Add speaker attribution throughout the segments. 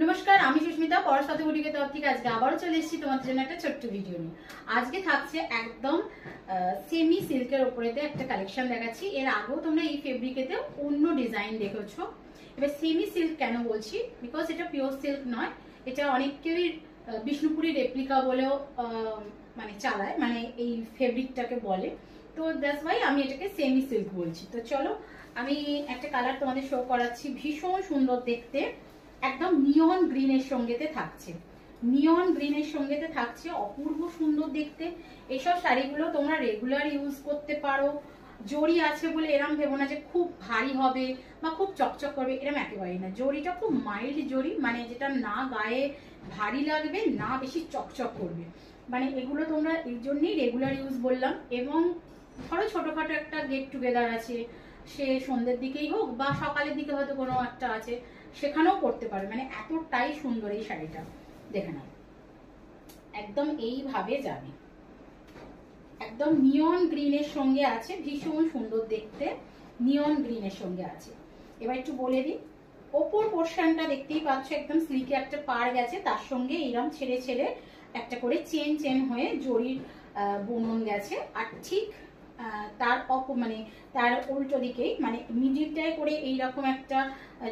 Speaker 1: নমস্কার, আমি সুস্মিতা পরশাতে বুটিকের তরফ থেকে আজকে আবারও চলে এসেছি তোমাদের জন্য একটা ছোট্ট ভিডিও নিয়ে। আজকে থাকছে একদম সেমি সিল্কের উপরেতে একটা কালেকশন দেখাচ্ছি। এর আগেও তোমরা এই ফেব্রিকেতে অন্য ডিজাইন দেখেছো। এবার সেমি সিল্ক কেন বলছি, বিকজ এটা পিওর সিল্ক নয়, এটা অনেকেরই বিষ্ণুপুরি রেপ্লিকা বলেও মানে চালায়, মানে এই ফেব্রিকটাকে বলে। তো দ্যাটস ওয়াই আমি এটাকে সেমি সিল্ক বলছি। তো চলো আমি একটা কালার তোমাদের শো করাচ্ছি, ভীষণ সুন্দর দেখতে, একদম নিয়ন গ্রিনের সঙ্গেতে থাকছে, নিয়ন গ্রিনের সঙ্গেতে থাকছে, অপূর্ব সুন্দর দেখতে। এইসব শাড়িগুলো তোমরা রেগুলার ইউজ করতে পারো। জরি আছে বলে এরম ভেবো না যে খুব ভারী হবে বা খুব চকচক করবে, এরম একেবারেই না। জরিটা খুব মাইল্ড জরি, মানে যেটা না গায়ে ভারী লাগবে না বেশি চকচক করবে, মানে এগুলো তোমরা এই জন্যই রেগুলার ইউজ বললাম। এবং ধরো ছোটখাটো একটা গেট টুগেদার আছে, সে সন্ধ্যের দিকেই হোক বা সকালের দিকে হয়তো কোনো একটা আছে, সেখানেও পড়তে পারবে। মানে এতটাই সুন্দর এই শাড়িটা, দেখে নাও একদম এইভাবে যাবে, একদম নিয়ন গ্রিনের সঙ্গে আছে, ভীষণ সুন্দর দেখতে, নিয়ন গ্রিনের সঙ্গে আছে। এবার একটু বলে দিই, ওপর পোর্শনটা দেখতেই পাচ্ছ একদম স্লিকে একটা পার গেছে, তার সঙ্গে এইরকম ছেড়ে ছেড়ে একটা করে চেন চেন হয়ে জরির বুনন গেছে। আর ঠিক তার মানে তার উল্টো দিকেই, মানে মিডিলটায় করে এইরকম একটা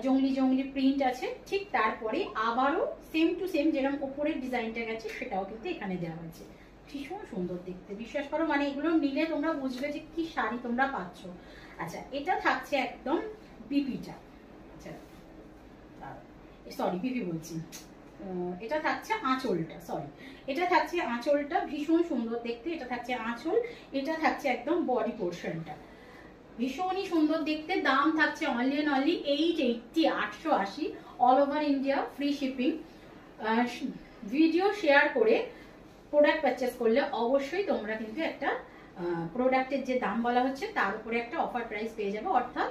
Speaker 1: জঙ্গলি জঙ্গলি প্রিন্ট আছে। ঠিক তারপরে আবারও সেম টু সেম যেরকম উপরের ডিজাইনটা গেছে সেটাও কিন্তু এখানে দেওয়া হয়েছে। ভীষণ সুন্দর দেখতে, বিশ্বাস করো, মানে এগুলো নিলে তোমরা বুঝবে যে কি শাড়ি তোমরা পাচ্ছ। আচ্ছা, এটা থাকছে একদম বিপিটা, আচ্ছা সরি বিপি বলছি, এটা থাকছে আঁচলটা, সরি এটা থাকছে আঁচলটা, ভীষণ সুন্দর দেখতে। এটা থাকছে আঁচল, এটা থাকছে একদম বডি পোর্শনটা, ভীষণই সুন্দর দেখতে। দাম থাকছে only and only 880, 880, all over India, free shipping. Video share করে প্রোডাক্ট পারচেস করলে অবশ্যই তোমরা কিন্তু একটা প্রোডাক্টের যে দাম বলা হচ্ছে তার উপরে একটা অফার প্রাইস পেয়ে যাবে, অর্থাৎ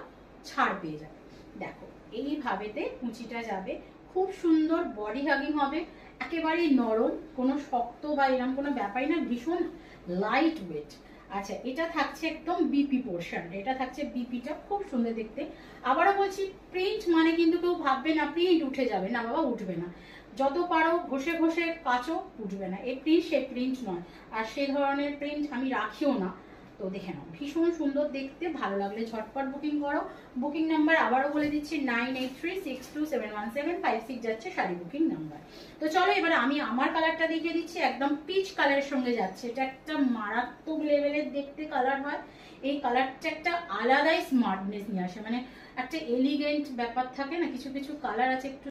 Speaker 1: ছাড় পেয়ে যাবে। দেখো এইভাবেতে কুচিটা যাবে, খুব সুন্দর বডি হাগিং হবে, একেবারেই নরম, কোনো শক্ত বা এরকম কোনো ব্যাপারই না, ভীষণ লাইট ওয়েট। আচ্ছা, এটা থাকছে একদম বিপি পোর্শন, এটা থাকছে বিপিটা, খুব সুন্দর দেখতে। আবারও বলছি, প্রিন্ট মানে কিন্তু কেউ ভাববে না প্রিন্ট উঠে যাবে, না বাবা, উঠবে না। যত পারো ঘষে ঘষে কাচো, উঠবে না। এই প্রিন্ট সে প্রিন্ট নয়, আর সেই ধরনের প্রিন্ট আমি রাখিও না। তো দেখে নাও, ভীষণ সুন্দর দেখতে, ভালো লাগলে ঝটপট বুকিং করো। বুকিং নাম্বার আবারও বলে দিচ্ছি 9836271756 যাচ্ছে শাড়ি বুকিং নাম্বার। তো চলো এবার আমি আমার কালারটা দেখিয়ে দিচ্ছি, একদম পিচ কালারের সঙ্গে যাচ্ছে। এটা একটা মারাত্মক লেভেলের দেখতে কালার হয়। এই কালারটা একটা আলাদাই স্মার্টনেস নিয়ে আসে, মানে একটা এলিগেন্ট ব্যাপার থাকে না, কিছু কিছু কালার আছে একটু